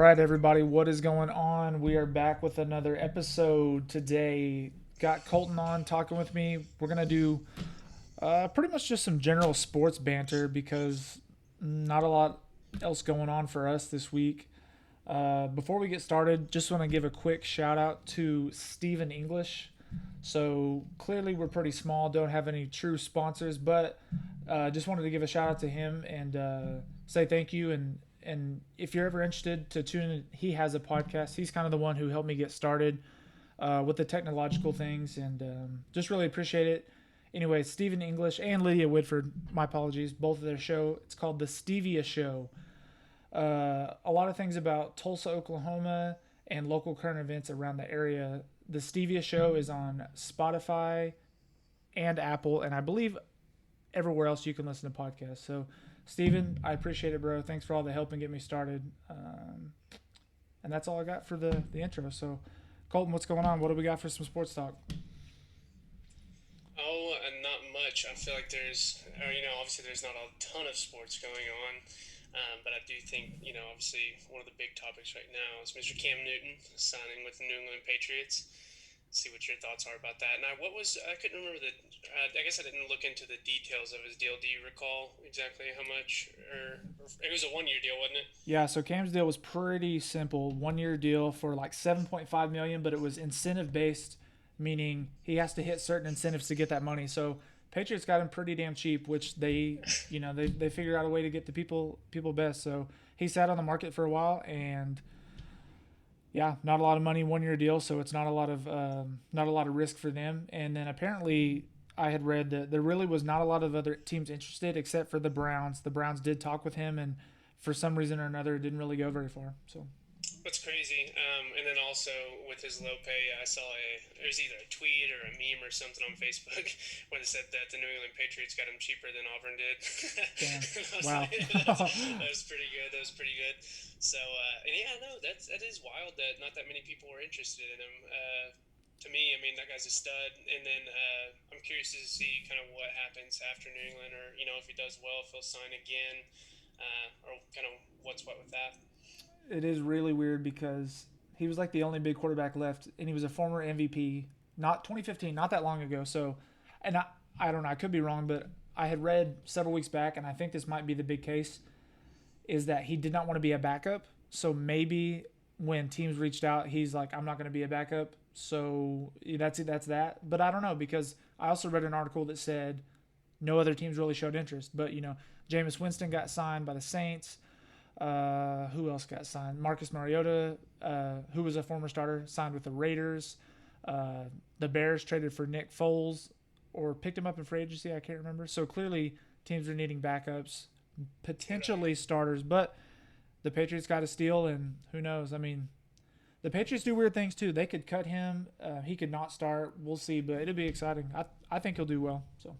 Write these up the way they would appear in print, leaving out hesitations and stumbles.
right, everybody, what is going on? We are back with another episode today. Got Colton on talking with me. We're going to do pretty much just some general sports banter because not a lot else going on for us this week. Before we get started, just want to give a quick shout out to Stephen English. So clearly, we're pretty small, don't have any true sponsors, but just wanted to give a shout out to him and say thank you. And if you're ever interested to tune in, he has a podcast. He's kind of the one who helped me get started with the technological things, and just really appreciate it. Anyway, Stephen English and Lydia Whitford, my apologies, both of their show. It's called The Stevia Show. A lot of things about Tulsa, Oklahoma, and local current events around the area. The Stevia Show is on Spotify and Apple, and I believe everywhere else you can listen to podcasts. So, Steven, I appreciate it, bro. Thanks for all the help and getting me started. And that's all I got for the intro. So, Colton, what's going on? What do we got for some sports talk? Oh, and not much. I feel like obviously there's not a ton of sports going on, but I do think, obviously one of the big topics right now is Mr. Cam Newton signing with the New England Patriots. See what your thoughts are about that. Now, I couldn't remember I guess I didn't look into the details of his deal. Do you recall exactly how much, or it was a 1 year deal, wasn't it? Yeah, so Cam's deal was pretty simple. 1 year deal for like 7.5 million, but it was incentive based, meaning he has to hit certain incentives to get that money. So Patriots got him pretty damn cheap, which they figured out a way to get the people best. So he sat on the market for a while, and yeah, not a lot of money, 1 year deal, so it's not a lot of risk for them. And then apparently, I had read that there really was not a lot of other teams interested except for the Browns. The Browns did talk with him, and for some reason or another, it didn't really go very far. So That's crazy. And then also with his low pay, it was either a tweet or a meme or something on Facebook where they said that the New England Patriots got him cheaper than Auburn did. damn, wow. Like, that was pretty good. That was pretty good. So, and yeah, no, that is wild that not that many people were interested in him. To me, I mean, that guy's a stud. And then I'm curious to see kind of what happens after New England, or if he does well, if he'll sign again, or kind of what's what with that. It is really weird because he was like the only big quarterback left, and he was a former MVP, not 2015, not that long ago. So, and I don't know, I could be wrong, but I had read several weeks back, and I think this might be the big case, is that he did not want to be a backup. So maybe when teams reached out, he's like, I'm not going to be a backup. So that's it, that's that. But I don't know, because I also read an article that said no other teams really showed interest. But Jameis Winston got signed by the Saints. Who else got signed? Marcus Mariota, who was a former starter, signed with the Raiders. The Bears traded for Nick Foles or picked him up in free agency. I can't remember. So clearly, teams are needing backups, potentially Right. starters. But the Patriots got a steal, and who knows? I mean, the Patriots do weird things too. They could cut him. He could not start. We'll see, but it'll be exciting. I think he'll do well. So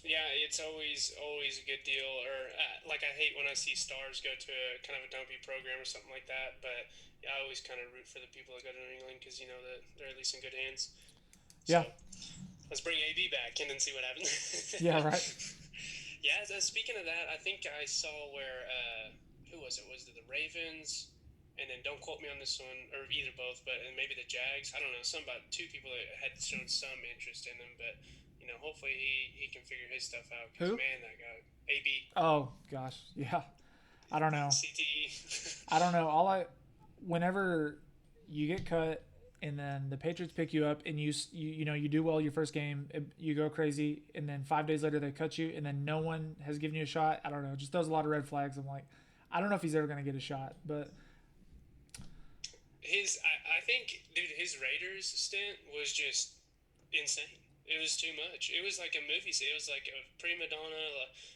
Yeah, it's always a good deal. Or like I hate when I see stars go to kind of a dumpy program or something like that. But yeah, I always kind of root for the people that go to New England because you know that they're at least in good hands. So yeah, let's bring AB back and then see what happens. yeah, right. Yeah. Speaking of that, I think I saw where who was it? Was it the Ravens? And then don't quote me on this one, or either both, but and maybe the Jags. I don't know. Some about two people that had shown some interest in him, but hopefully he can figure his stuff out. Because Who? man, that guy, AB, Oh gosh, yeah. I don't know. CTE. I don't know. Whenever you get cut and then the Patriots pick you up and you do well your first game, you go crazy, and then 5 days later they cut you, and then no one has given you a shot. I don't know. Just throws a lot of red flags. I'm like, I don't know if he's ever gonna get a shot, but I think, dude, his Raiders stint was just insane. It was too much. It was like a movie scene. It was like a prima donna,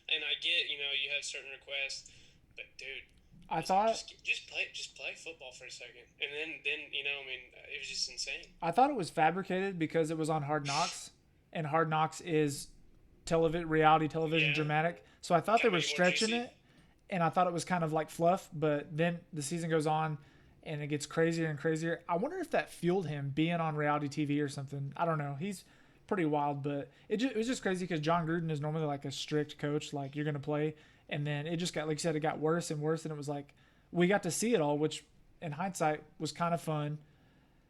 and I get, you have certain requests, but dude, I I was like, thought just play football for a second, and then I mean, it was just insane. I thought it was fabricated because it was on Hard Knocks, and Hard Knocks is reality television, Yeah, dramatic. So I thought they kind of were make it more stretching juicy. it, and I thought it was kind of like fluff. But then the season goes on, and it gets crazier and crazier. I wonder if that fueled him being on reality TV or something. I don't know. He's pretty wild, but it was just crazy because John Gruden is normally like a strict coach, like you're gonna play, and then it just got, like you said, it got worse and worse, and it was like we got to see it all, which in hindsight was kind of fun.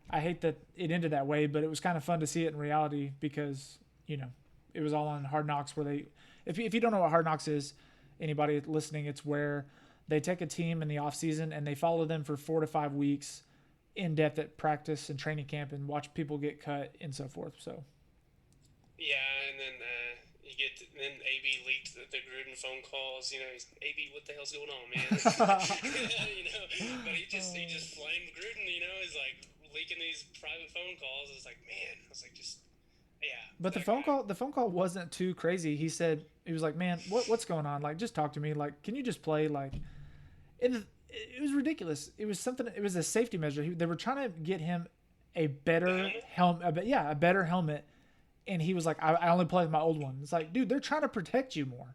I hate that it ended that way, but it was kind of fun to see it in reality because it was all on Hard Knocks where they, if you don't know what Hard Knocks is, anybody listening, it's where they take a team in the off season and they follow them for 4 to 5 weeks in depth at practice and training camp and watch people get cut and so forth. So Yeah, and then then AB leaked the Gruden phone calls. He's AB, what the hell's going on, man? But he just flamed Gruden. He's like leaking these private phone calls. It's like, man, I was like, just yeah, but that guy. the phone call wasn't too crazy. He said he was like, "Man, what's going on? Like, just talk to me. Like, can you just play? Like, it was ridiculous. It was something. It was a safety measure. They were trying to get him a The better helmet. helmet. Yeah, a better helmet. And he was like, I only play with my old one. It's like, dude, they're trying to protect you more.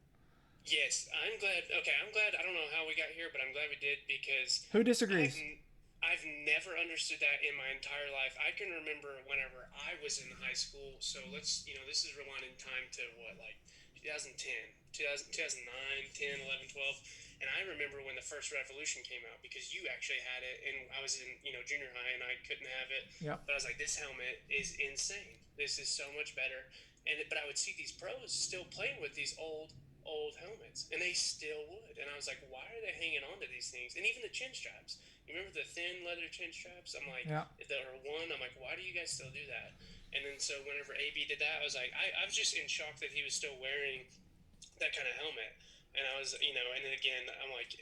Yes, I'm glad. Okay, I'm glad. I don't know how we got here, but I'm glad we did because Who I've disagrees? I've never understood that in my entire life. I can remember whenever I was in high school. So this is rewinding time to what, like 2010, 2009, 10, 11, 12. And I remember when the first Revolution came out because you actually had it, and I was in junior high and I couldn't have it. Yeah. But I was like, this helmet is insane. This is so much better. But I would see these pros still playing with these old helmets, and they still would. And I was like, why are they hanging on to these things? And even the chin straps. You remember the thin leather chin straps? I'm like, Yeah. I'm like, why do you guys still do that? And then so whenever AB did that, I was like, I was just in shock that he was still wearing that kind of helmet. And I was, and then again, I'm like,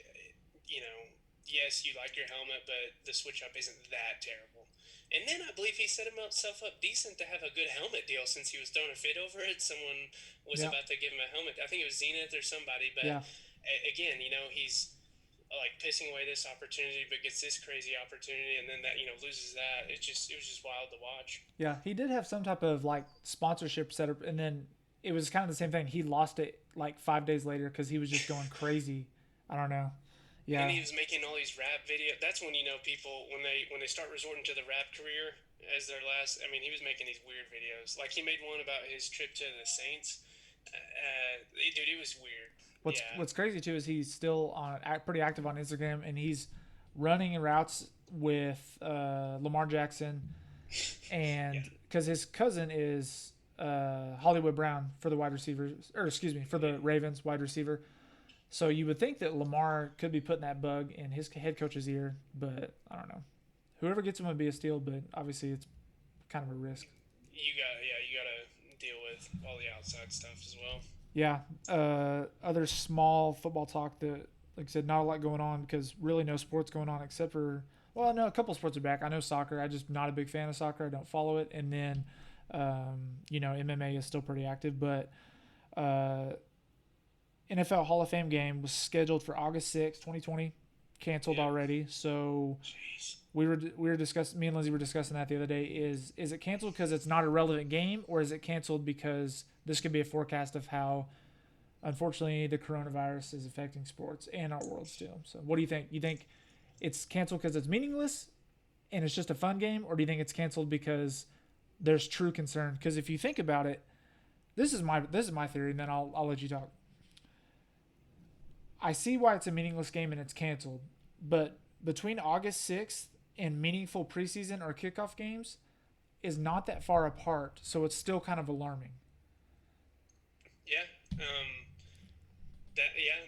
yes, you like your helmet, but the switch up isn't that terrible. And then I believe he set himself up decent to have a good helmet deal since he was throwing a fit over it. Someone was Yeah. about to give him a helmet. I think it was Zenith or somebody. But Yeah. again, he's like pissing away this opportunity, but gets this crazy opportunity, and then that loses that. It was just wild to watch. Yeah. He did have some type of like sponsorship setup, and then it was kind of the same thing. He lost it like 5 days later because he was just going crazy. I don't know. And Yeah. he was making all these rap videos. That's when people when they start resorting to the rap career as their last. I mean, he was making these weird videos. Like he made one about his trip to the Saints. Dude, it was weird. Yeah, What's crazy too is he's still pretty active on Instagram, and he's running routes with Lamar Jackson, yeah, and because his cousin is Hollywood Brown for the wide receivers, or excuse me, for the Ravens wide receiver. So you would think that Lamar could be putting that bug in his head coach's ear, but I don't know. Whoever gets him would be a steal, but obviously it's kind of a risk. you gotta deal with all the outside stuff as well. Yeah. Other small football talk that, like I said, not a lot going on because really no sports going on except for, well, no, a couple sports are back. I know soccer. I just not a big fan of soccer. I don't follow it. And then, MMA is still pretty active, but uh, NFL Hall of Fame game was scheduled for August 6th, 2020, canceled Yeah, already. So jeez. we were discussing, me and Lindsay were discussing that the other day. Is it canceled because it's not a relevant game, or is it canceled because this could be a forecast of how, unfortunately, the coronavirus is affecting sports and our world still? So what do you think? You think it's canceled because it's meaningless and it's just a fun game, or do you think it's canceled because there's true concern? Because if you think about it, this is my theory, and then I'll let you talk. I see why it's a meaningless game and it's canceled, but between August 6th and meaningful preseason or kickoff games is not that far apart, so it's still kind of alarming. Yeah.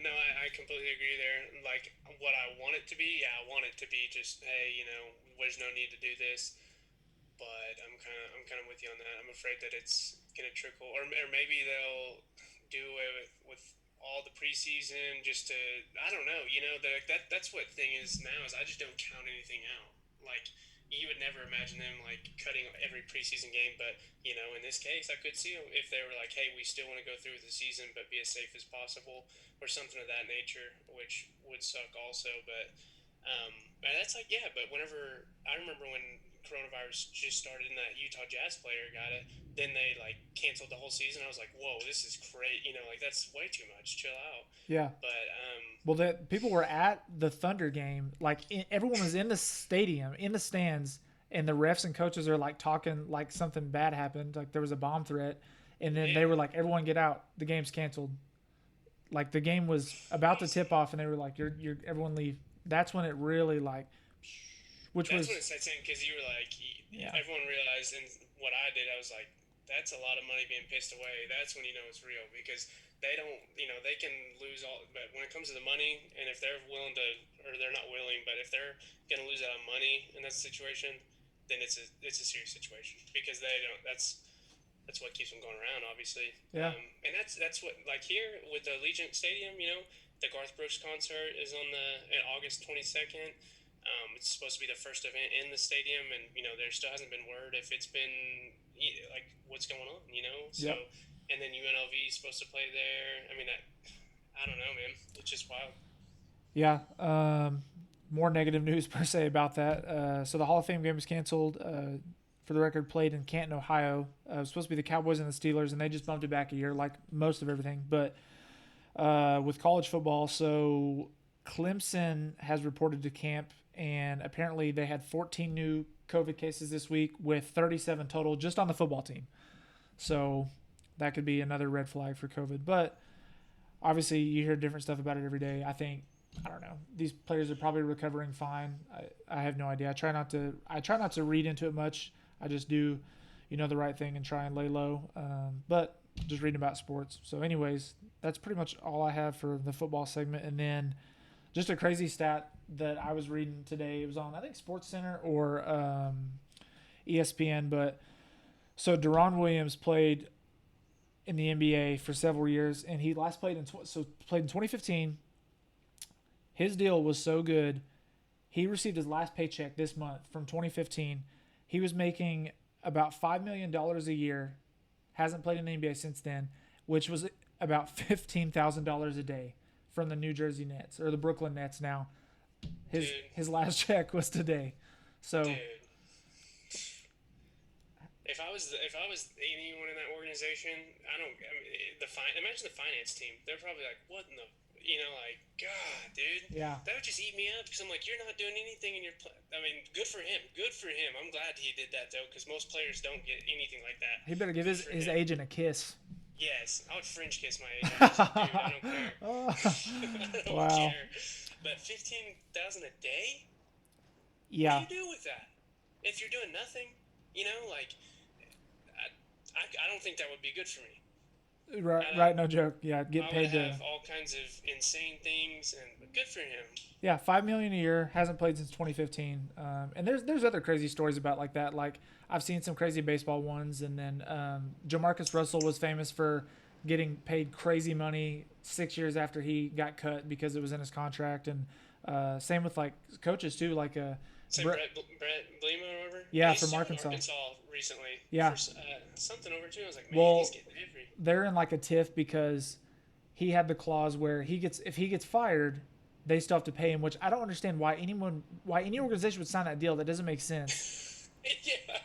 No, I completely agree there. Like what I want it to be, yeah, I want it to be just, hey, there's no need to do this. But I'm kind of with you on that. I'm afraid that it's gonna trickle, or maybe they'll do away with all the preseason just to, I don't know. That's what thing is now is I just don't count anything out. Like you would never imagine them like cutting every preseason game, but in this case, I could see them if they were like, hey, we still want to go through with the season, but be as safe as possible, or something of that nature, which would suck also. But and that's like, yeah, but whenever I remember when coronavirus just started and that Utah Jazz player got it, then they like canceled the whole season. I was like, whoa, this is great. Like that's way too much. Chill out. Yeah. But Well, that people were at the Thunder game, like everyone was in the stadium, in the stands, and the refs and coaches are like talking like something bad happened, like there was a bomb threat, and then they man, were like, "Everyone get out! The game's canceled." Like the game was about to tip off, and they were like, "You're everyone leave." That's when it really like. which That's when was it sets in because you were like, yeah, everyone realized, and what I did, I was like, that's a lot of money being pissed away. That's when you know it's real because they don't, they can lose all, but when it comes to the money, and if they're willing to, or they're not willing, but if they're going to lose out on money in that situation, then it's a serious situation because they don't. That's what keeps them going around, obviously. yeah, And that's what like here with the Allegiant Stadium, the Garth Brooks concert is on in August 22nd. It's supposed to be the first event in the stadium, and there still hasn't been word if it's been like what's going on. So yep, and then UNLV is supposed to play there. I mean, I don't know, man. It's just wild. yeah. More negative news per se about that. So the Hall of Fame game was canceled. For the record, played in Canton, Ohio. It was supposed to be the Cowboys and the Steelers, and they just bumped it back a year, like most of everything. But with college football, so Clemson has reported to camp, and apparently they had 14 new COVID cases this week, with 37 total just on the football team. So that could be another red flag for COVID. But obviously, you hear different stuff about it every day. I don't know. These players are probably recovering fine. I have no idea. I try not to read into it much. I just do, the right thing and try and lay low. But just reading about sports. So, anyways, that's pretty much all I have for the football segment. And then just a crazy stat that I was reading today. It was on, I think, Sports Center or ESPN. But so Deron Williams played in the NBA for several years, and he last played in 2015. His deal was so good. He received his last paycheck this month from 2015. He was making about $5 million a year. Hasn't played in the NBA since then, which was about $15,000 a day from the New Jersey Nets or the Brooklyn Nets. Now, his Dude, his last check was today. So dude. If I was anyone in that organization, I don't. I mean, imagine the finance team. They're probably like, what in the, like, God, dude, yeah, that would just eat me up because I'm like, you're not doing anything in your. I mean, good for him. Good for him. I'm glad he did that though, because most players don't get anything like that. he better give Good his, for his him. agent a kiss. Yes, I would French kiss my agent. I'd be like, dude, I don't care. I don't Wow. care. But 15,000 a day? What do Yeah. you do with that? If you're doing nothing, like I don't think that would be good for me. Right. I, Right. No joke. Yeah. Get I would paid to. have all kinds of insane things, and good for him. Yeah, $5 million a year. Hasn't played since 2015. And there's other crazy stories about like that. Like I've seen some crazy baseball ones, and then Jamarcus Russell was famous for getting paid crazy money 6 years after he got cut because it was in his contract. And same with like coaches too. Like Say Brett, Brett Blima or whatever. yeah, He's from still in Arkansas. Arkansas recently for Yeah. something over too. I was like, man, he's Well, getting every. they're in like a tiff because he had the clause where if he gets fired, they still have to pay him, which I don't understand why any organization would sign that deal. That doesn't make sense. Yeah.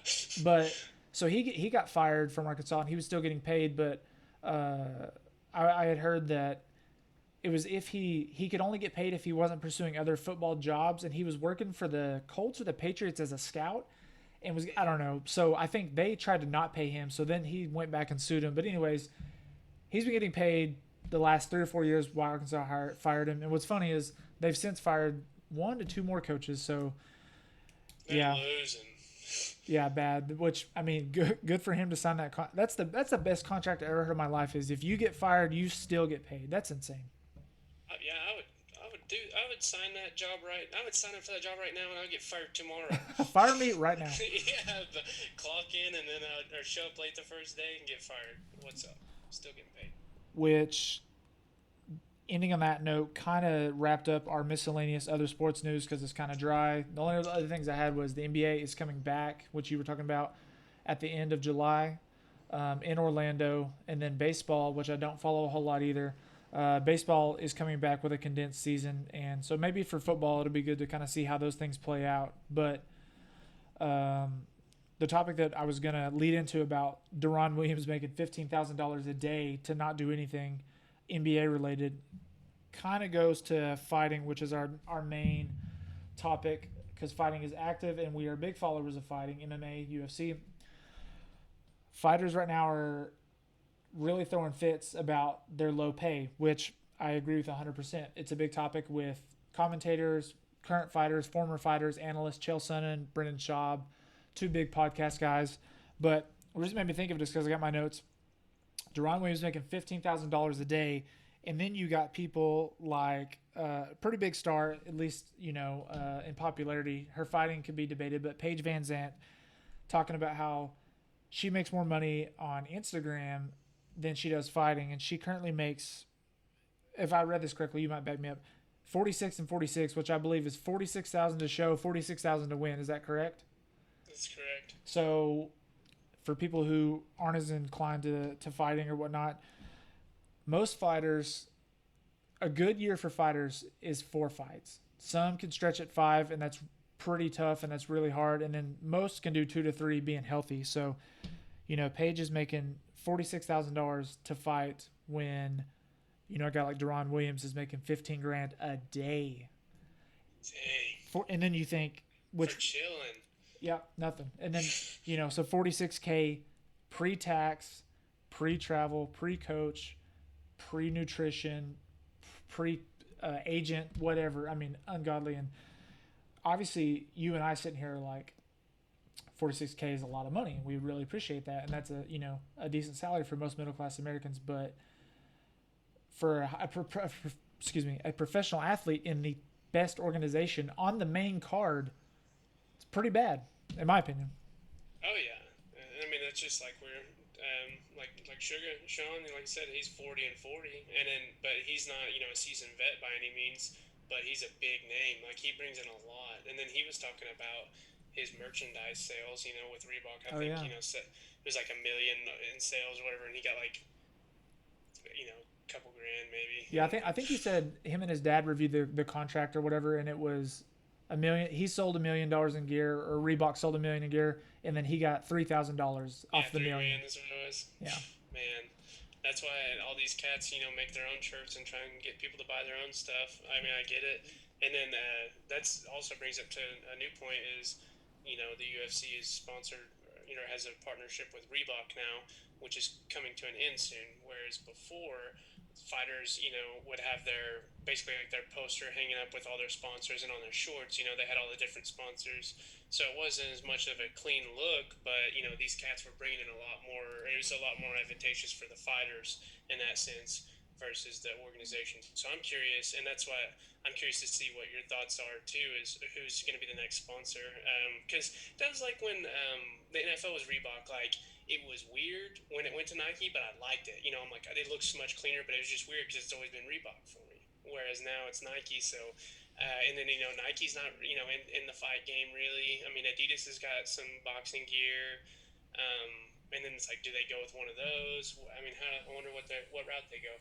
But so he got fired from Arkansas and he was still getting paid, but uh, I had heard that it was if he could only get paid if he wasn't pursuing other football jobs, and he was working for the Colts or the Patriots as a scout, and was I don't know. So I think they tried to not pay him. So then he went back and sued him. But anyways, he's been getting paid the last 3 or 4 years while Arkansas fired him. And what's funny is they've since fired 1 to 2 more coaches. So They're yeah, losing. yeah, bad. Which I mean, good for him to sign that. That's the best contract I ever heard in my life. Is if you get fired, you still get paid. That's insane. Yeah, I would sign that job right. I would sign up for that job right now, and I would get fired tomorrow. Fire me right now. Yeah, but clock in and then or show up late the first day and get fired. What's up? Still getting paid. Which, ending on that note, kind of wrapped up our miscellaneous other sports news because it's kind of dry. The only other things I had was the NBA is coming back, which you were talking about, at the end of July in Orlando, and then baseball, which I don't follow a whole lot either. Baseball is coming back with a condensed season, and so maybe for football it'll be good to kind of see how those things play out. But the topic that I was going to lead into about Deron Williams making $15,000 a day to not do anything NBA related kind of goes to fighting, which is our main topic because fighting is active and we are big followers of fighting, MMA, UFC. Fighters right now are really throwing fits about their low pay, which I agree with 100%. It's a big topic with commentators, current fighters, former fighters, analysts, Chael Sonnen, Brendan Schaub, two big podcast guys. But what just made me think of it is because I got my notes. Deron Williams making $15,000 a day, and then you got people like pretty big star, at least in popularity. Her fighting could be debated, but Paige Van Zant talking about how she makes more money on Instagram than she does fighting, and she currently makes, if I read this correctly, you might back me up, 46 and 46, which I believe is 46,000 to show, 46,000 to win. Is that correct? That's correct. So for people who aren't as inclined to fighting or whatnot, most fighters, a good year for fighters is 4 fights. Some can stretch at 5, and that's pretty tough, and that's really hard. And then most can do 2 to 3 being healthy. So, Paige is making $46,000 to fight when, a guy like Deron Williams is making 15 grand a day. Dang. And then you think, for chilling. Yeah, nothing. And then, so 46K pre-tax, pre-travel, pre-coach, pre-nutrition, pre-agent, whatever. I mean, ungodly. And obviously, you and I sitting here are like, 46K is a lot of money. We really appreciate that. And that's a decent salary for most middle-class Americans. But for a professional athlete in the best organization on the main card, it's pretty bad, in my opinion. Oh yeah, I mean that's just like we're like Sugar Sean, like I said, he's 40 and 40, but he's not a seasoned vet by any means, but he's a big name. Like he brings in a lot, and then he was talking about his merchandise sales, with Reebok. I think yeah. It was like $1 million in sales or whatever, and he got like couple grand maybe. Yeah, I think he said him and his dad reviewed the contract or whatever, and it was $1 million. He sold $1 million in gear, or Reebok sold $1 million in gear, and then he got $3,000 off the $1 million. That's what it was. Yeah. Man, that's why all these cats, make their own shirts and try and get people to buy their own stuff. I mean, I get it. And then that's also brings up to a new point is, the UFC is sponsored, has a partnership with Reebok now, which is coming to an end soon. Whereas before, fighters, would have their poster hanging up with all their sponsors, and on their shorts, they had all the different sponsors. So it wasn't as much of a clean look, but these cats were bringing in a lot more. It was a lot more advantageous for the fighters in that sense versus the organization. So I'm curious, and that's why I'm curious to see what your thoughts are too. Is who's going to be the next sponsor? Because that was like when the NFL was Reebok, like. It was weird when it went to Nike, but I liked it. I'm like, it looks so much cleaner, but it was just weird because it's always been Reebok for me. Whereas now it's Nike, so and then Nike's not in the fight game really. I mean, Adidas has got some boxing gear, and then it's like, do they go with one of those? I mean, I wonder what route they go.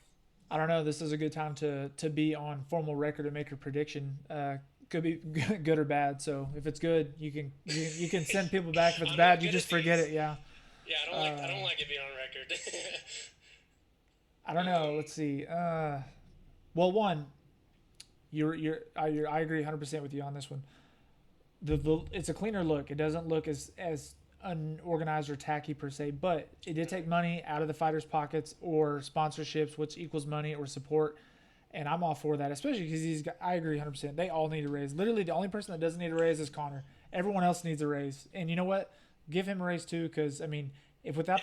I don't know. This is a good time to be on formal record and make a prediction. Could be good or bad. So if it's good, you can send people back. If it's bad, you just forget it. Yeah. Yeah, I don't like it being on record. I don't know. Let's see. Well, one, I agree 100% with you on this one. It's a cleaner look. It doesn't look as unorganized or tacky per se, but it did take money out of the fighters' pockets or sponsorships, which equals money or support. And I'm all for that, especially because I agree 100%. They all need a raise. Literally, the only person that doesn't need a raise is Conor. Everyone else needs a raise. And you know what? Give him a raise too, because I mean, if without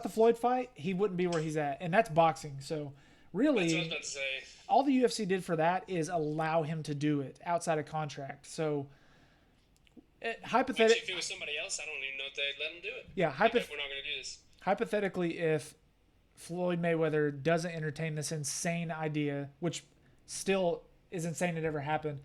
the Floyd fight, he wouldn't be where he's at, and that's boxing. So really, that's what I was about to say. All the UFC did for that is allow him to do it outside of contract. So hypothetically, if it was somebody else, I don't even know if they'd let him do it. Yeah, we're not going to do this. Hypothetically, if Floyd Mayweather doesn't entertain this insane idea, which still is insane it ever happened,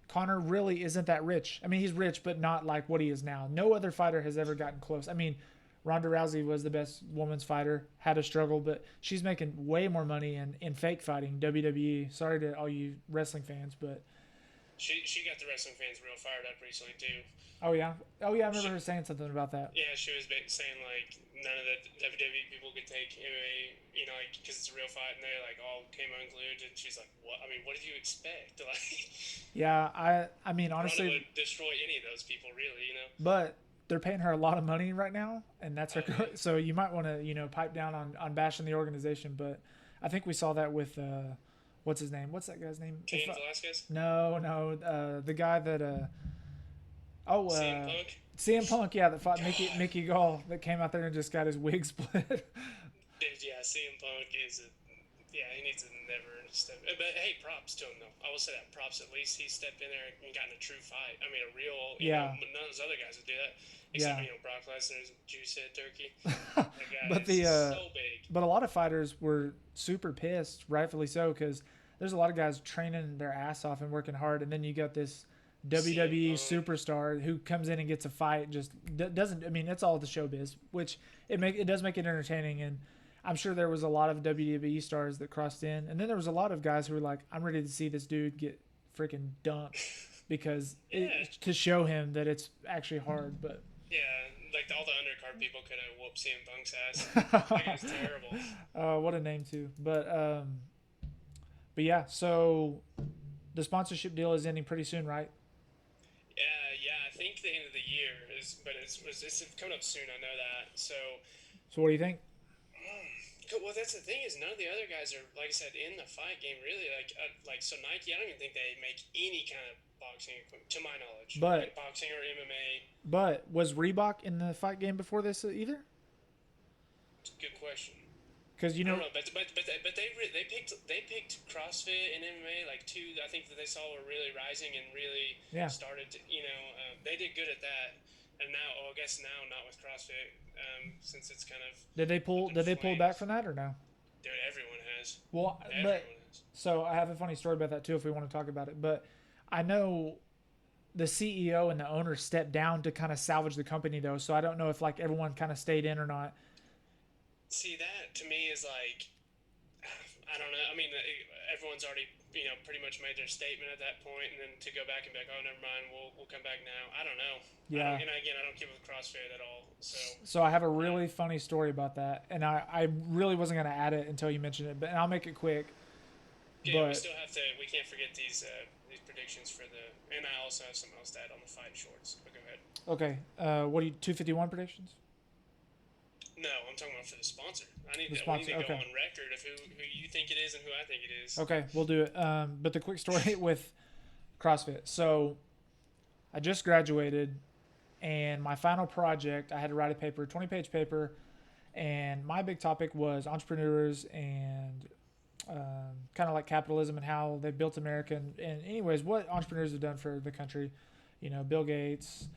Conor really isn't that rich. I mean, he's rich, but not like what he is now. No other fighter has ever gotten close. I mean, Ronda Rousey was the best women's fighter, had a struggle, but she's making way more money in fake fighting, WWE. Sorry to all you wrestling fans, but she got the wrestling fans real fired up recently too. Oh yeah, I remember her saying something about that. Yeah, she was saying like none of the WWE people could take MMA, like because it's a real fight, and they like all came unglued, and she's like, "What? I mean, what did you expect?" Like, yeah, I mean honestly, Ronda would destroy any of those people, really, But they're paying her a lot of money right now, and that's her. So you might want to pipe down on bashing the organization, but I think we saw that with what's his name? What's that guy's name? Cain Velasquez, No, the guy that oh CM Punk. CM Punk, yeah, that fought Mickey Gall, that came out there and just got his wig split. Dude, yeah, CM Punk is a yeah, he needs to never step. But hey, props to him though. I will say that props. At least he stepped in there and got in a true fight. I mean, a real. Yeah, None of those other guys would do that, except yeah. Brock Lesnar's juice head turkey. That guy But is the so big. but a lot of fighters were super pissed, rightfully so, because there's a lot of guys training their ass off and working hard, and then you got this CM WWE Punk. superstar who comes in and gets a fight, just doesn't. I mean, it's all the showbiz, which it does make it entertaining, and I'm sure there was a lot of WWE stars that crossed in, and then there was a lot of guys who were like, I'm ready to see this dude get freaking dumped because Yeah, to show him that it's actually hard, but. yeah. Like all the undercard people could have whooped CM Punk's ass. Like it was terrible. What a name too. But yeah, so the sponsorship deal is ending pretty soon, right? Yeah. I think the end of the year is, but it's coming up soon. I know that. So So what do you think? well, that's the thing is none of the other guys are like I said in the fight game really like so Nike. I don't even think they make any kind of boxing equipment to my knowledge, But like boxing or MMA. was Reebok in the fight game before this either? It's a good question. Because you I don't know, know, but they picked CrossFit and MMA like two. I think that they saw were really rising and really yeah. started to they did good at that. And now, I guess now not with CrossFit since it's kind of Did they up pull? in Did they pull back flames. from that or no? Dude, everyone has. Well, Everyone but has. so I have a funny story about that too. If we want to talk about it, but I know the CEO and the owner stepped down to kind of salvage the company though. So I don't know if like everyone kind of stayed in or not. See, that to me is like, I don't know. I mean, everyone's already pretty much made their statement at that point, and then to go back and be like, oh, never mind, we'll come back now. I don't know. Yeah. And again, I don't keep with CrossFit at all. So So I have a really funny story about that, and I really wasn't gonna add it until you mentioned it, but and I'll make it quick. yeah, we But still have to. We can't forget these predictions for the. And I also have something else to add on the fight shorts. But go ahead. okay, what do you 251 predictions? No, I'm talking about for the sponsor. We need Sponsor. to go Okay. on record of who you think it is and who I think it is. Okay, we'll do it. But the quick story with CrossFit. So I just graduated, and my final project, I had to write a paper, 20-page paper, and my big topic was entrepreneurs and kind of like capitalism and how they built America, and anyways, what entrepreneurs have done for the country. You know, Bill Gates,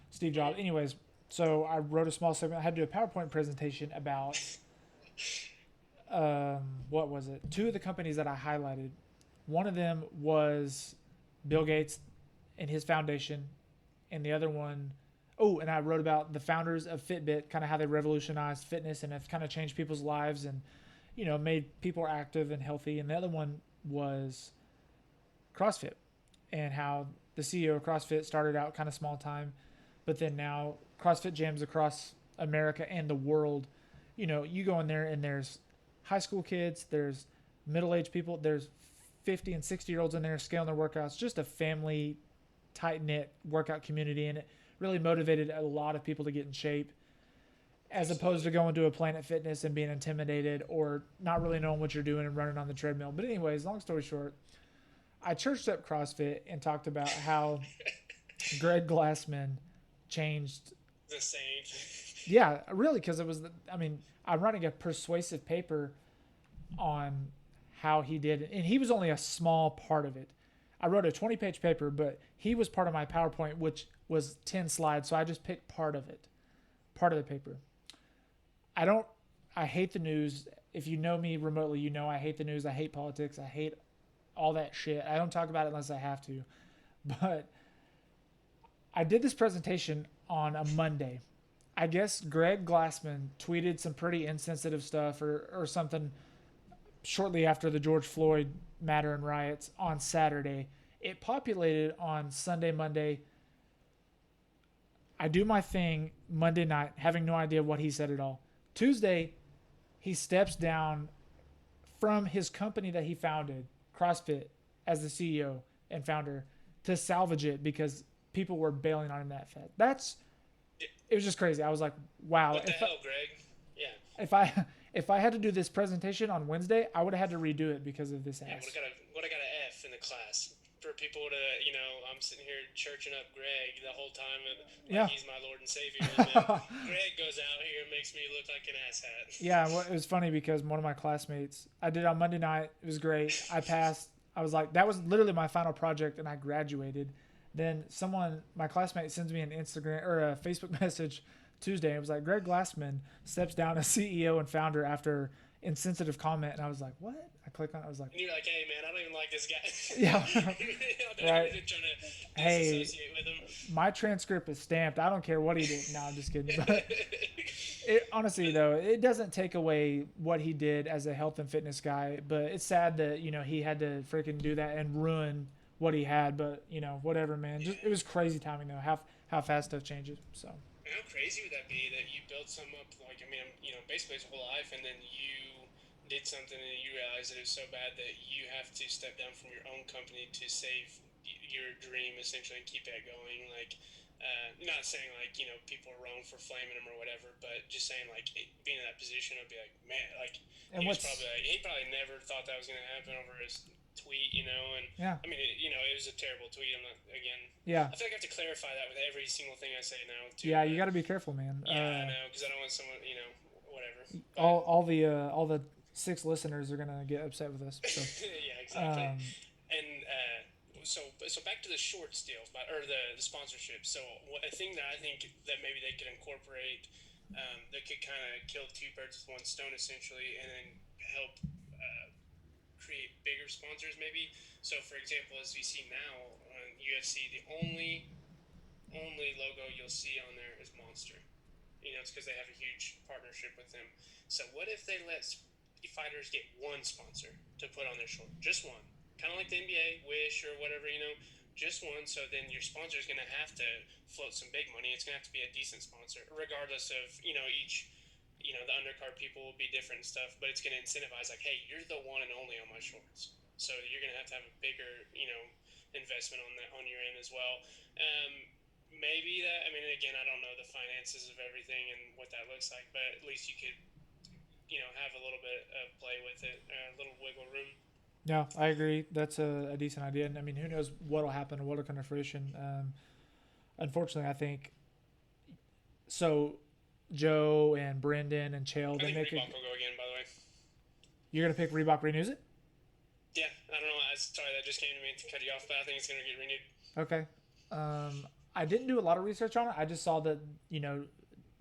Steve Jobs. Anyways, so I wrote a small segment. I had to do a PowerPoint presentation about what was it? Two of the companies that I highlighted. One of them was Bill Gates and his foundation, and the other one, oh, and I wrote about the founders of Fitbit, kind of how they revolutionized fitness and have kind of changed people's lives and made people active and healthy. And the other one was CrossFit and how the CEO of CrossFit started out kind of small time, but then now CrossFit gyms across America and the world. You go in there and there's high school kids, there's middle-aged people, there's 50 and 60-year-olds in there scaling their workouts, just a family tight-knit workout community, and it really motivated a lot of people to get in shape as opposed to going to a Planet Fitness and being intimidated or not really knowing what you're doing and running on the treadmill. But anyways, long story short, I churched up CrossFit and talked about how Greg Glassman changed. The same. Yeah, really, because I'm writing a persuasive paper on how he did it, and he was only a small part of it. I wrote a 20-page paper, but he was part of my PowerPoint, which was 10 slides, so I just picked part of it, part of the paper. I hate the news. If you know me remotely, you know I hate the news. I hate politics. I hate all that shit. I don't talk about it unless I have to. But I did this presentation on a Monday. I guess Greg Glassman tweeted some pretty insensitive stuff or something shortly after the George Floyd matter and riots on Saturday. It populated on Sunday, Monday. I do my thing Monday night, having no idea what he said at all. Tuesday, he steps down from his company that he founded, CrossFit, as the CEO and founder, to salvage it because people were bailing on him that fast. It was just crazy. I was like, wow. What the hell, Greg? Yeah. If I had to do this presentation on Wednesday, I would have had to redo it because of this Yeah, ass. would what I got an F in the class. For people to, I'm sitting here churching up Greg the whole time, like Yeah. he's my Lord and Savior, and then Greg goes out here and makes me look like an asshat. Yeah, well, it was funny because one of my classmates, I did it on Monday night. It was great. I passed. I was like, that was literally my final project, and I graduated. Then my classmate, sends me an Instagram or a Facebook message Tuesday. It was like, Greg Glassman steps down as CEO and founder after insensitive comment, and I was like, what? I click on it. I was like, And you're like, hey man, I don't even like this guy. yeah, I'm right. trying to Hey, disassociate with him. my transcript is stamped. I don't care what he did. No, I'm just kidding. But honestly, though, it doesn't take away what he did as a health and fitness guy. But it's sad that he had to freaking do that and ruin what he had. But whatever, man. Just it was crazy timing though. How fast stuff changes. So How crazy would that be that you built something up like I mean, basically his whole life, and then you did something and you realized that it was so bad that you have to step down from your own company to save your dream essentially and keep that going. Like, not saying like people are wrong for flaming him or whatever, but just saying like being in that position, I'd be like, man, like and what's he probably never thought that was gonna happen over his tweet, and yeah I mean, it was a terrible tweet. I'm not again. yeah I feel like I have to clarify that with every single thing I say now too. yeah, you But got to be careful, man. yeah, I know because I don't want someone, whatever. But All the 6 listeners are gonna get upset with us. So yeah, exactly. um, And so back to the shorts deal, or the sponsorship. So a thing that I think that maybe they could incorporate, that could kind of kill two birds with one stone essentially, and then help create bigger sponsors maybe. So for example, as we see now on UFC, the only logo you'll see on there is Monster. It's because they have a huge partnership with them. So what if they let fighters get one sponsor to put on their short, just one, kind of like the NBA, Wish or whatever, just one. So then your sponsor is going to have to float some big money. It's going to have to be a decent sponsor, regardless of each. The undercard people will be different and stuff, but it's going to incentivize like, hey, you're the one and only on my shorts. So you're going to have a bigger, investment on that on your end as well. Maybe that. I mean, again, I don't know the finances of everything and what that looks like, but at least you could, have a little bit of play with it, a little wiggle room. no, I agree. That's a decent idea. And I mean, who knows what'll happen or what'll come to fruition. Unfortunately, I think so. Joe and Brendan and Chael, I they think make a. Reebok will go again. By the way. You're gonna pick Reebok renews it? Yeah, I don't know. Sorry, that just came to me to cut you off, but I think it's going to get renewed. Okay. I didn't do a lot of research on it. I just saw that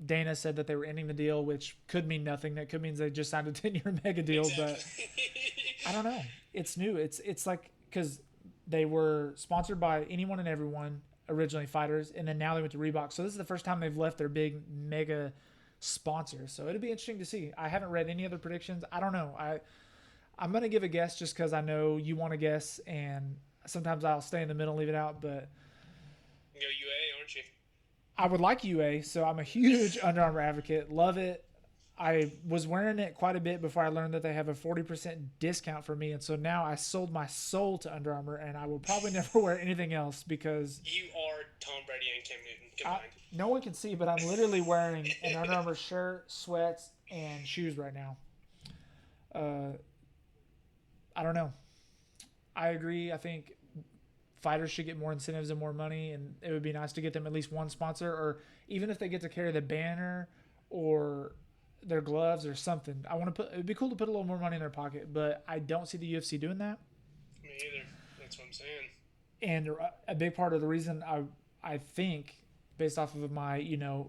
Dana said that they were ending the deal, which could mean nothing. That could mean they just signed a 10-year mega deal, but Exactly. I don't know. It's new. It's like because they were sponsored by anyone and everyone originally fighters, and then now they went to Reebok. So this is the first time they've left their big mega sponsor. So it'll be interesting to see. I haven't read any other predictions. I don't know. I'm gonna give a guess just because I know you want to guess, and sometimes I'll stay in the middle, leave it out. But You go UA, aren't you? I would like UA, so I'm a huge Under Armour advocate. Love it. I was wearing it quite a bit before I learned that they have a 40% discount for me, and so now I sold my soul to Under Armour, and I will probably never wear anything else because You are Tom Brady and Cam Newton combined. no one can see, but I'm literally wearing an Under Armour shirt, sweats, and shoes right now. Uh, I don't know. I agree. I think fighters should get more incentives and more money, and it would be nice to get them at least one sponsor, or even if they get to carry the banner or their gloves or something. It'd be cool to put a little more money in their pocket, but I don't see the UFC doing that. Me either. That's what I'm saying. And a big part of the reason I think, based off of my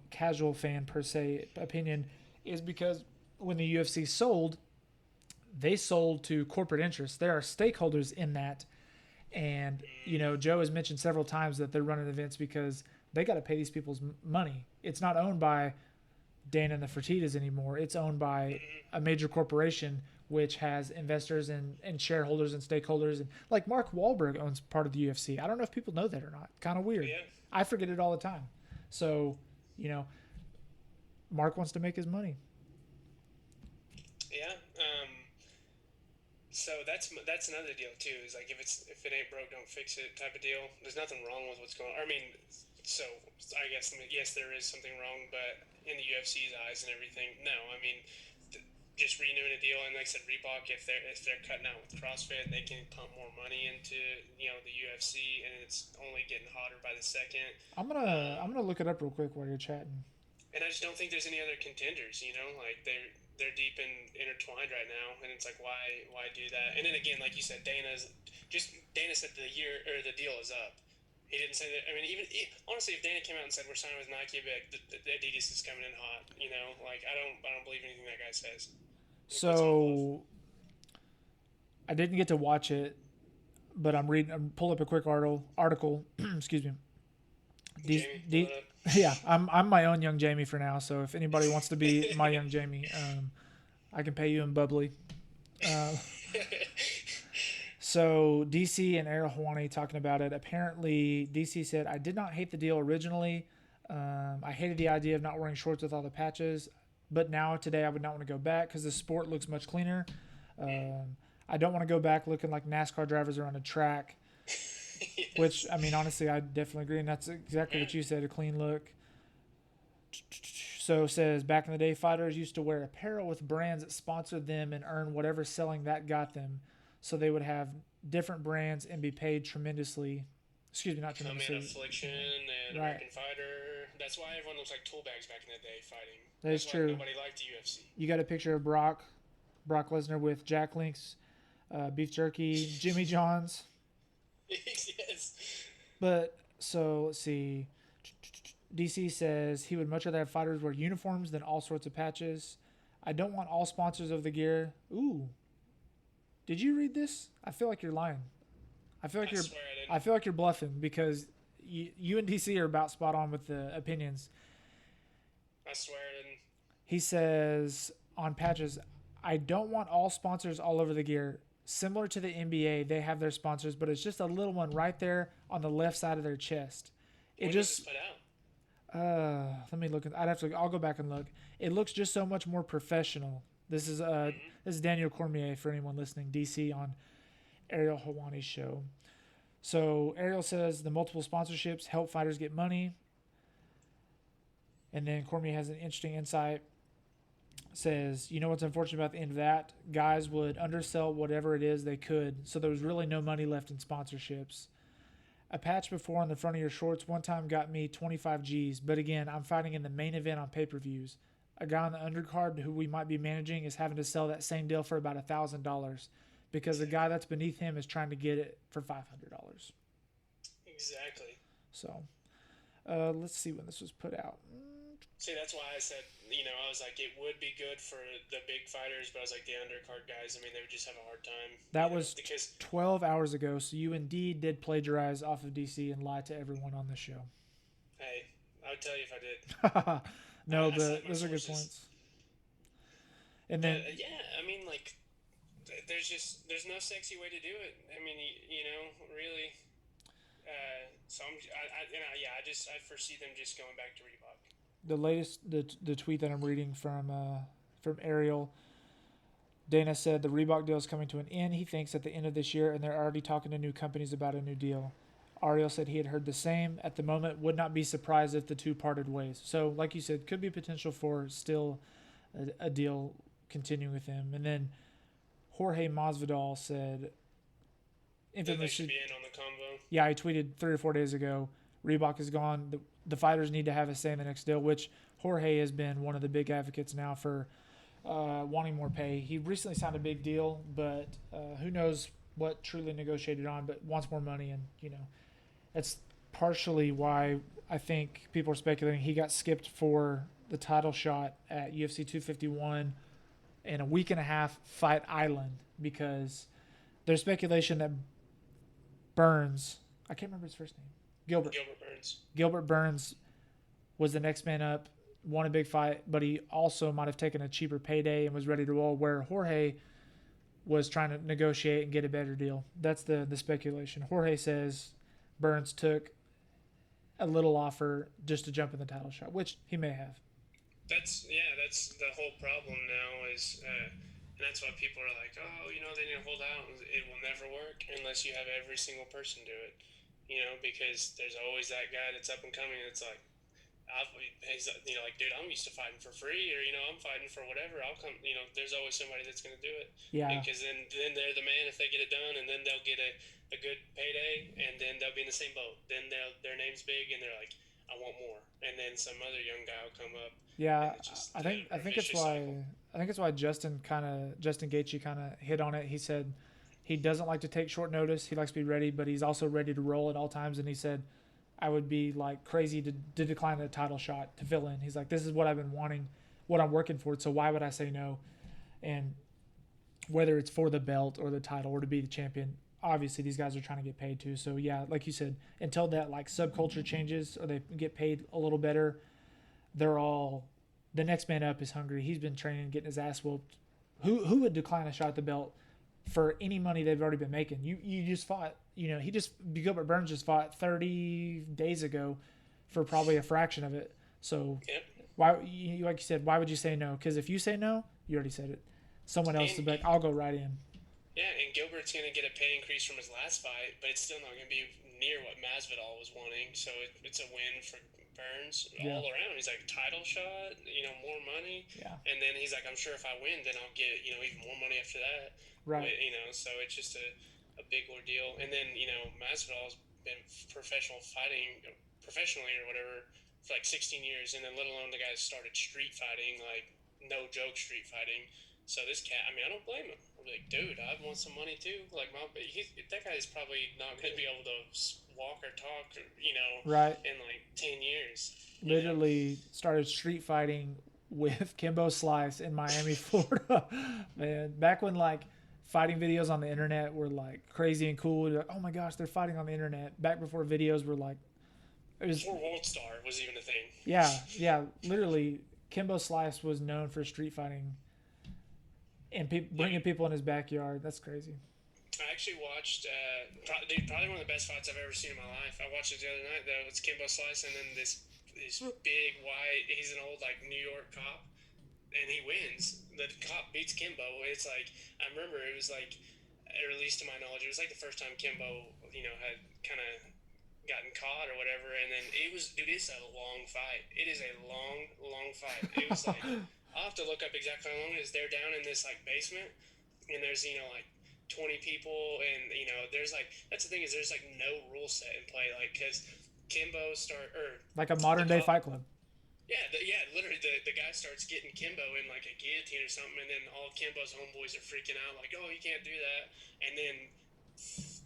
casual fan per se opinion, is because when the UFC sold, they sold to corporate interests. There are stakeholders in that. And, Joe has mentioned several times that they're running events because they got to pay these people's money. It's not owned by Dana and the Fertitas anymore. It's owned by a major corporation which has investors and shareholders and stakeholders. And like Mark Wahlberg owns part of the UFC. I don't know if people know that or not. Kind of weird. Yeah. I forget it all the time. So, Mark wants to make his money. Yeah. So that's another deal too. Is like if it ain't broke, don't fix it type of deal. There's nothing wrong with what's going on. I mean, so I guess yes, there is something wrong, but in the UFC's eyes and everything, no. I mean, just renewing a deal. And like I said, Reebok, if they're cutting out with CrossFit, they can pump more money into the UFC, and it's only getting hotter by the second. I'm gonna look it up real quick while you're chatting. And I just don't think there's any other contenders. Like they're deep and intertwined right now, and it's like why do that? And then again, like you said, Dana said the year or the deal is up. He didn't say that. I mean, honestly, if Dana came out and said we're signing with Nike, I'd be like, the Adidas is coming in hot. Like I don't believe anything that guy says. It's all bluff. So I didn't get to watch it, but I'm reading. I'm pull up a quick article. Excuse me. D, Jamie, pull D, it up. yeah, I'm my own young Jamie for now. So if anybody wants to be my young Jamie, I can pay you in bubbly. Uh, so DC and Ariel Hawani talking about it. Apparently, DC said, "I did not hate the deal originally. I hated the idea of not wearing shorts with all the patches, but now today I would not want to go back because the sport looks much cleaner. I don't want to go back looking like NASCAR drivers around a track." Which Yes. I mean, honestly, I definitely agree, and that's exactly Yeah. what you said—a clean look. So it says back in the day, fighters used to wear apparel with brands that sponsored them and earn whatever selling that got them. So they would have different brands and be paid tremendously. Excuse me, not Come in tremendously. Affliction and Right. American Fighter. That's why everyone looks like tool bags back in the day fighting. That is That's why true. nobody liked the UFC. You got a picture of Brock Lesnar with Jack Link's beef jerky, Jimmy John's. Yes. But so let's see. DC says he would much rather have fighters wear uniforms than all sorts of patches. I don't want all sponsors of the gear. Ooh, did you read this? I feel like you're lying. I feel like I you're, swear I I didn't. feel like you're bluffing because you and DC are about spot on with the opinions. I swear I didn't. He says on patches, I don't want all sponsors all over the gear. Similar to the NBA, they have their sponsors, but it's just a little one right there on the left side of their chest. It When was this just put out? let me look. I'd have to. I'll go back and look. It looks just so much more professional. This is Mm-hmm. this is Daniel Cormier for anyone listening. DC on Ariel Hawani's show. So Ariel says the multiple sponsorships help fighters get money, and then Cormier has an interesting insight. Says, you know what's unfortunate about the end of that? Guys would undersell whatever it is they could, so there was really no money left in sponsorships. A patch before on the front of your shorts one time got me 25 G's, but again, I'm fighting in the main event on pay-per-views. A guy on the undercard who we might be managing is having to sell that same deal for about $1,000 because the guy Exactly. that's beneath him is trying to get it for $500. Exactly. So let's see when this was put out. See, that's why I said, I was like, it would be good for the big fighters, but I was like, the undercard guys, I mean, they would just have a hard time, That was because, 12 hours ago, so you indeed did plagiarize off of DC and lie to everyone on the show. hey, I would tell you if I did. No, I cite but my those are good sources. points. And But then yeah, I mean, like, there's no sexy way to do it. I mean, really. So I foresee them just going back to Reebok. the latest, the tweet that I'm reading from Ariel, Dana said the Reebok deal is coming to an end. He thinks at the end of this year, and they're already talking to new companies about a new deal. Ariel said he had heard the same. At the moment, would not be surprised if the two parted ways. So, like you said, could be potential for still a deal continuing with him. And then Jorge Masvidal said, That they should infamously, be in on the combo. yeah, he tweeted 3 or 4 days ago, Reebok is gone. The fighters need to have a say in the next deal, which Jorge has been one of the big advocates now for wanting more pay. He recently signed a big deal, but who knows what truly negotiated on, but wants more money. And, that's partially why I think people are speculating he got skipped for the title shot at UFC 251 in a week and a half Fight Island because there's speculation that Burns, I can't remember his first name, Gilbert. Gilbert Burns. Gilbert Burns was the next man up, won a big fight, but he also might have taken a cheaper payday and was ready to roll. Where Jorge was trying to negotiate and get a better deal. That's the speculation. Jorge says Burns took a little offer just to jump in the title shot, which he may have. That's the whole problem now and that's why people are like, oh, they need to hold out. It will never work unless you have every single person do it. Because there's always that guy that's up and coming. It's like, He's like, dude, I'm used to fighting for free, or I'm fighting for whatever. I'll come. There's always somebody that's gonna do it, Yeah, because then they're the man if they get it done, and then they'll get a good payday, and then they'll be in the same boat. Then their name's big, and they're like, I want more, and then some other young guy will come up, and yeah. it's just I a think it's vicious cycle. why Justin Gaethje kind of hit on it. He said he doesn't like to take short notice. He likes to be ready, but he's also ready to roll at all times. And he said I would be like crazy to decline a title shot to fill in. He's like, this is what I've been wanting, what I'm working for. So why would I say no? And whether it's for the belt or the title or to be the champion, obviously these guys are trying to get paid too. So yeah, like you said, until that like subculture changes or they get paid a little better, they're all the next man up is hungry. He's been training, getting his ass whooped. Who would decline a shot at the belt for any money they've already been making? You just fought. He just Gilbert Burns just fought 30 days ago for probably a fraction of it. So Yep. why like you said, why would you say no? Because if you say no, you already said it. Someone else And will be like, I'll go right in. Yeah, and Gilbert's going to get a pay increase from his last fight, but it's still not going to be near what Masvidal was wanting. So it's a win for Burns Yeah, all around. He's like, title shot, more money. yeah, And then he's like, I'm sure if I win, then I'll get, even more money after that. right. So it's just a big ordeal. And then, Masvidal's been professional fighting, professionally or whatever, for like 16 years. And then let alone the guys started street fighting, like no joke street fighting. So this cat, I mean, I don't blame him. I'm like, dude, I want some money too. Like, that guy is probably not going to be able to walk or talk, Right. in like 10 years. You know, Literally started street fighting with Kimbo Slice in Miami, Florida. Man, back when like fighting videos on the internet were like crazy and cool. You're like, oh my gosh, they're fighting on the internet. Back before videos were like, it was, before World Star was even a thing. yeah, yeah. Literally, Kimbo Slice was known for street fighting and bringing people in his backyard. That's crazy. I actually watched, probably one of the best fights I've ever seen in my life. I watched it the other night, though. It's Kimbo Slice, and then this big white, he's an old, like, New York cop, and he wins. The cop beats Kimbo. It's like, I remember it was like, at least to my knowledge, it was like the first time Kimbo, had kind of gotten caught or whatever. And then it was, dude, it's a long fight. It is a long, long fight. It was like, I'll have to look up exactly how long it is. They're down in this like basement, and there's like 20 people, and there's like that's the thing is there's like no rule set in play, like because Kimbo start or Like a the modern day cop Fight Club. yeah, literally the guy starts getting Kimbo in like a guillotine or something, and then all Kimbo's homeboys are freaking out like, oh, you can't do that, and then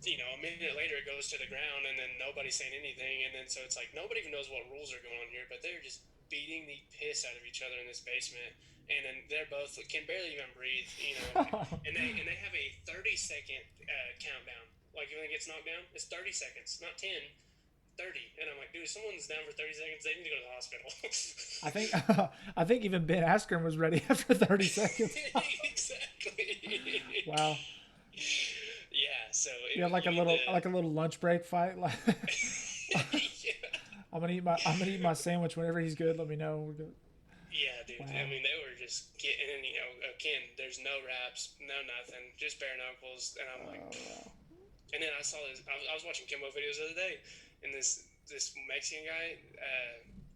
a minute later it goes to the ground, and then nobody's saying anything, and then so it's like nobody even knows what rules are going on here, but they're just beating the piss out of each other in this basement, and then they're both can barely even breathe, and they have a 30-second countdown. Like if it gets knocked down, it's 30 seconds, not 10. 30, and I'm like, dude, if someone's down for 30 seconds, they need to go to the hospital. I think I think even Ben Askren was ready after 30 seconds. Exactly. Wow. Yeah, so You had you need to. like a little lunch break fight. Like Yeah. I'm gonna eat my sandwich whenever he's good. Let me know. We're good. Yeah, dude. I Wow. mean, they were just getting, again, there's no wraps, no nothing, just bare knuckles. And I'm like, Wow. and then I saw this, I was watching Kimbo videos the other day, and this Mexican guy,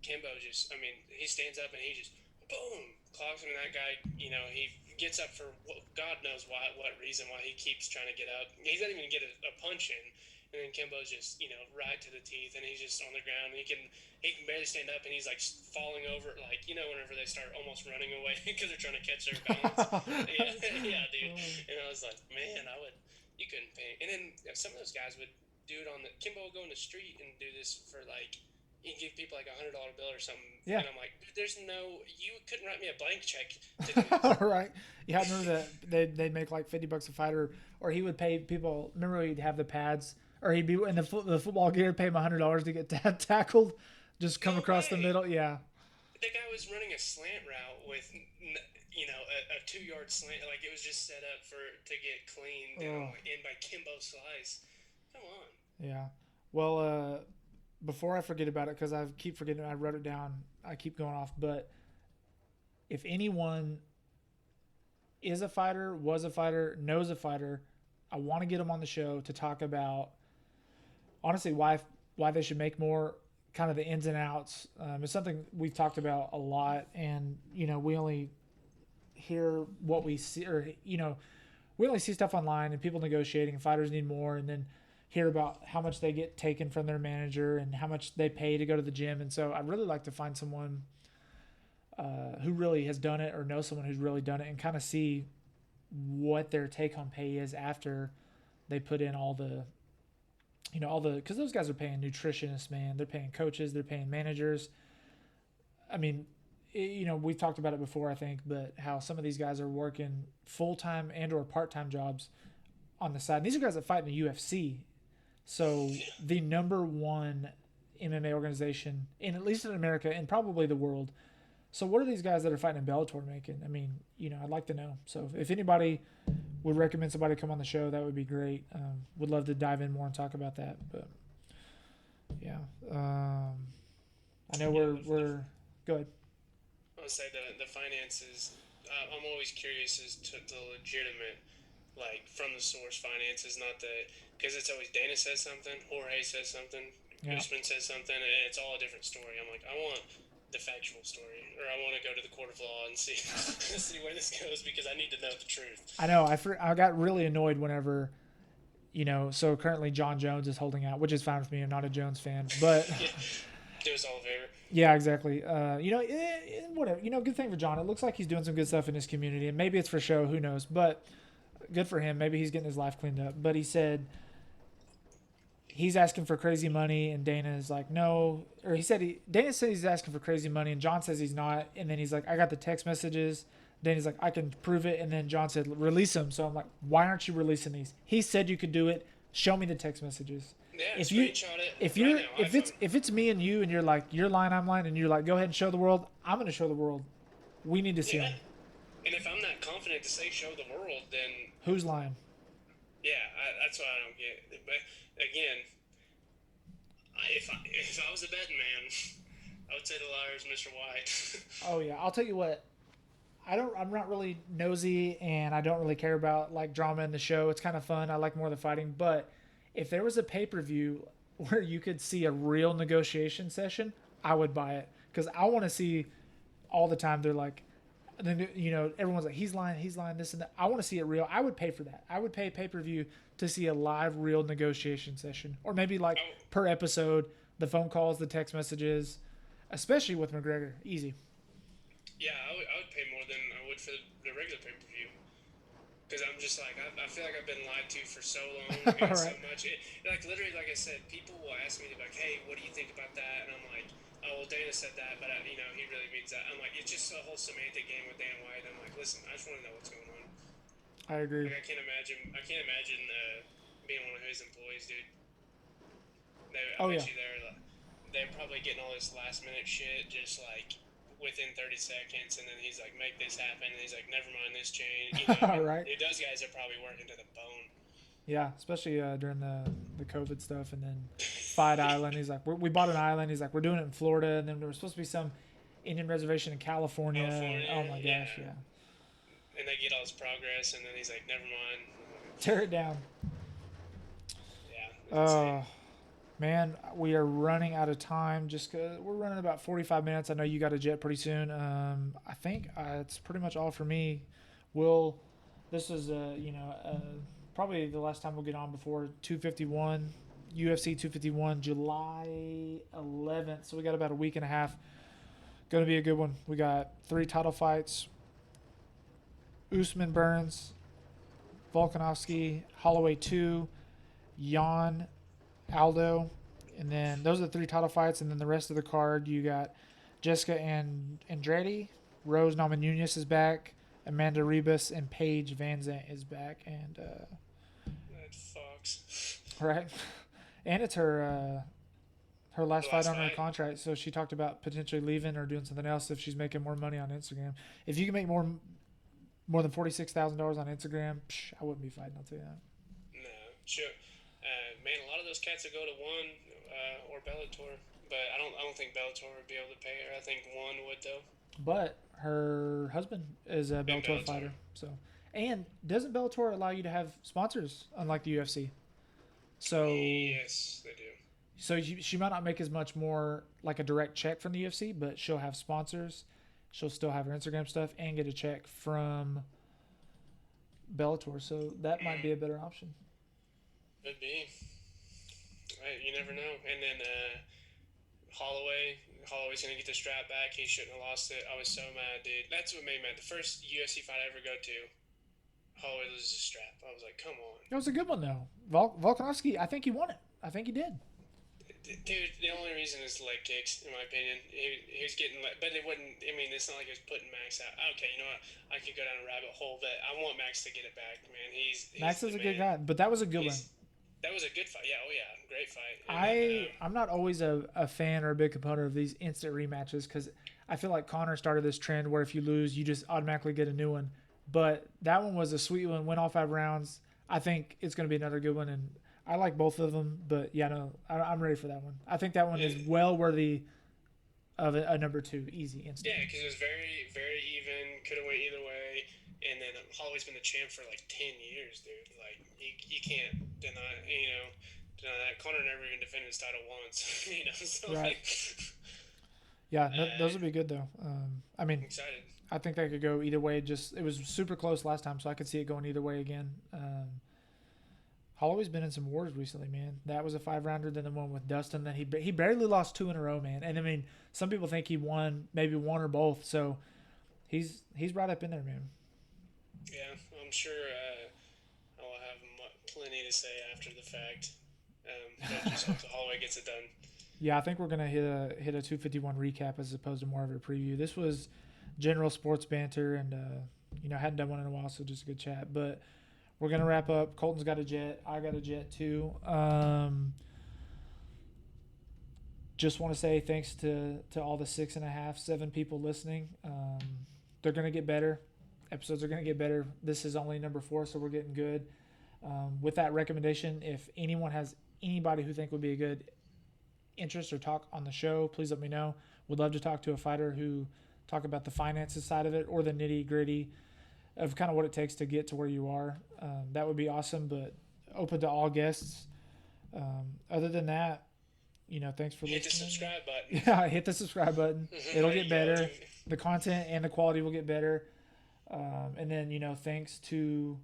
Kimbo just, I mean, he stands up and he just, boom, clocks him, and that guy, he gets up for God knows what reason, why he keeps trying to get up. He doesn't even get a punch in. And then Kimbo's just, right to the teeth, and he's just on the ground. And he can barely stand up, and he's like falling over, like whenever they start almost running away because they're trying to catch their balance. Yeah, yeah, dude. And I was like, man, you couldn't pay. And then some of those guys would do it on the Kimbo would go in the street and do this for like. He'd give people like $100 bill or something, Yeah. and I'm like, dude, you couldn't write me a blank check to do this. Right. Yeah, I remember that they'd make like $50 a fight, or he would pay people. Remember he'd have the pads, or he'd be in the football gear, pay him $100 to get tackled, just come No across the way. middle. Yeah. The guy was running a slant route with a 2 yard slant, like it was just set up to get clean Oh. in by Kimbo Slice. Come on. Yeah. Well, before I forget about it, because I keep forgetting, I wrote it down. I keep going off. But if anyone is a fighter, was a fighter, knows a fighter, I want to get them on the show to talk about honestly why they should make more kind of the ins and outs. It's something we've talked about a lot, and we only hear what we see, or we only see stuff online and people negotiating, and fighters need more, and then hear about how much they get taken from their manager and how much they pay to go to the gym. And so I'd really like to find someone who really has done it, or know someone who's really done it, and kind of see what their take home pay is after they put in all the because those guys are paying nutritionists, man. They're paying coaches, they're paying managers. I mean, we've talked about it before, I think, but how some of these guys are working full time and or part time jobs on the side. And these are guys that fight in the UFC, so the number one MMA organization in, at least in America and probably the world. So what are these guys that are fighting in Bellator making? I mean, I'd like to know. So if anybody would recommend somebody come on the show, that would be great. Would love to dive in more and talk about that. But yeah, I know we're go ahead. I would say the finances. I'm always curious as to the legitimate, like from the source finances, not the because it's always Dana says something, Jorge says something, Yeah, Usman says something, and it's all a different story. I'm like, I want the factual story, or I want to go to the court of law and see see where this goes because I need to know the truth. I know. I got really annoyed whenever So currently John Jones is holding out, which is fine with me. I'm not a Jones fan, but Yeah, do us all a favor. yeah, exactly. Whatever. Good thing for John. It looks like he's doing some good stuff in his community, and maybe it's for show. Who knows? But good for him. Maybe he's getting his life cleaned up. But he said he's asking for crazy money, and Dana is like, no. Or Dana said he's asking for crazy money, and John says he's not. And then he's like, I got the text messages. Dana's like, I can prove it. And then John said, release them. So I'm like, why aren't you releasing these? He said you could do it. Show me the text messages. Yeah, If you screenshot it. if Right you're now, if it's me and you, and you're like, you're lying, I'm lying, and you're like, go ahead and show the world, I'm gonna show the world. We need to see yeah. them. And if I'm not confident to say show the world, then Who's lying? yeah, that's what I don't get. But again, if I was a betting man, I would say the liar is Mr. White. Oh yeah, I'll tell you what. I'm not really nosy, and I don't really care about like drama in the show. It's kind of fun. I like more of the fighting. But if there was a pay-per-view where you could see a real negotiation session, I would buy it, because I want to see all the time. They're like, then everyone's like, he's lying, this and that. I want to see it real. I would pay for that. I would pay pay-per-view to see a live, real negotiation session, or maybe like per episode, the phone calls, the text messages, especially with McGregor. Easy. Yeah, I would pay more than I would for the regular pay per view. Because I'm just like, I feel like I've been lied to for so long, and so Right. much. Like, literally, like I said, people will ask me, to be like, hey, what do you think about that? And I'm like, oh, well, Dana said that, but, he really means that. I'm like, it's just a whole semantic game with Dan White. I'm like, listen, I just want to know what's going on. I agree. Like, I can't imagine being one of his employees, dude. I Oh bet yeah. you they're probably getting all this last minute shit just like within 30 seconds, and then he's like, make this happen, and he's like, never mind this change. Right. Those guys are probably working to the bone. Yeah, especially during the COVID stuff, and then Fight Island. He's like, we bought an island. He's like, we're doing it in Florida, and then there was supposed to be some Indian reservation in California. Oh my gosh, yeah. And they get all this progress, and then he's like, never mind. Tear it down. Yeah. Insane. Man, we are running out of time. Just 'cause we're running about 45 minutes. I know you got a jet pretty soon. I think it's pretty much all for me. This is probably the last time we'll get on before 251, UFC 251, July 11th. So we got about a week and a half. Going to be a good one. We got 3 title fights: Usman Burns, Volkanovski, Holloway 2, Jan Aldo, and then those are the 3 title fights. And then the rest of the card, you got Jessica and Andrade, Rose Namajunas is back, Amanda Ribas and Paige Van Zant is back, and That fucks. right, and it's her last The fight last on her fight. contract. So she talked about potentially leaving or doing something else if she's making more money on Instagram. If you can make more than $46,000 on Instagram, I wouldn't be fighting. I'll tell you that. No, sure. Man, a lot of those cats would go to One or Bellator, but I don't think Bellator would be able to pay her. I think One would though. But her husband is a And Bellator fighter, so. And doesn't Bellator allow you to have sponsors, unlike the UFC? So Yes, they do. So she might not make as much more like a direct check from the UFC, but she'll have sponsors. She'll still have her Instagram stuff and get a check from Bellator. So that might be a better option. Could be. Right, you never know. And then Holloway, Holloway's gonna get the strap back. He shouldn't have lost it. I was so mad, dude. That's what made me mad. The first UFC fight I ever go to, Holloway loses the strap. I was like, come on. It was a good one though. Volkanovski, I think he won it. I think he did. Dude, the only reason is leg kicks, in my opinion. He was getting, but it wouldn't. I mean, it's not like he was putting Max out. Okay, you know what? I could go down a rabbit hole, but I want Max to get it back, man. He's Max the is a good man. guy, but that was a good one. That was a good fight. Yeah, oh yeah, great fight. And then I'm not always a fan or a big component of these instant rematches because I feel like Connor started this trend where if you lose, you just automatically get a new one. But that one was a sweet one. Went all 5 rounds. I think it's going to be another good one, and I like both of them. But yeah, no, I'm ready for that one. I think that one is well worthy of a number two, easy instant. yeah, because it was very very even. Could have went either way. And then Holloway's been the champ for like 10 years, dude. Like you can't deny that. Connor never even defended his title once, So Right. like, Yeah, no, those would be good though. I I'm mean, excited. I think that could go either way. Just it was super close last time, so I could see it going either way again. Holloway's been in some wars recently, man. That was a 5 rounder. Then the one with Dustin. Then he barely lost two in a row, man. And I mean, some people think he won maybe one or both. So he's right up in there, man. Yeah, I'm sure I'll have plenty to say after the fact. But just hope that Holloway gets it done. Yeah, I think we're gonna hit a 251 recap as opposed to more of a preview. This was general sports banter, and hadn't done one in a while, so just a good chat. But we're gonna wrap up. Colton's got a jet. I got a jet too. Just want to say thanks to all the 6.5, 7 people listening. They're gonna get better. Episodes are gonna get better. This is only number 4, so we're getting good. With that recommendation, if anyone has anybody who think would be a good interest or talk on the show, please let me know. Would love to talk to a fighter who talk about the finances side of it or the nitty gritty of kind of what it takes to get to where you are. That would be awesome, but open to all guests. Other than that, thanks for Hit the listening. subscribe button. Yeah, hit the subscribe button. It'll There get you go, better. dude. The content and the quality will get better. And then, thanks to,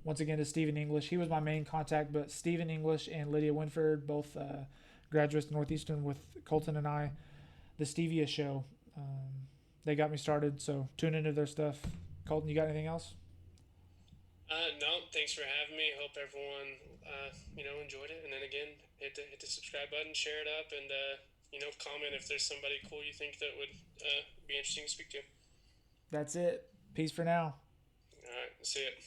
once again, to Stephen English. He was my main contact, but Stephen English and Lydia Winford, both graduates of Northeastern with Colten and I, the Stevia show. They got me started, so tune into their stuff. Colton, you got anything else? No, thanks for having me. Hope everyone, enjoyed it. And then again, hit the subscribe button, share it up, and comment if there's somebody cool you think that would be interesting to speak to. That's it. Peace for now. All right, see it.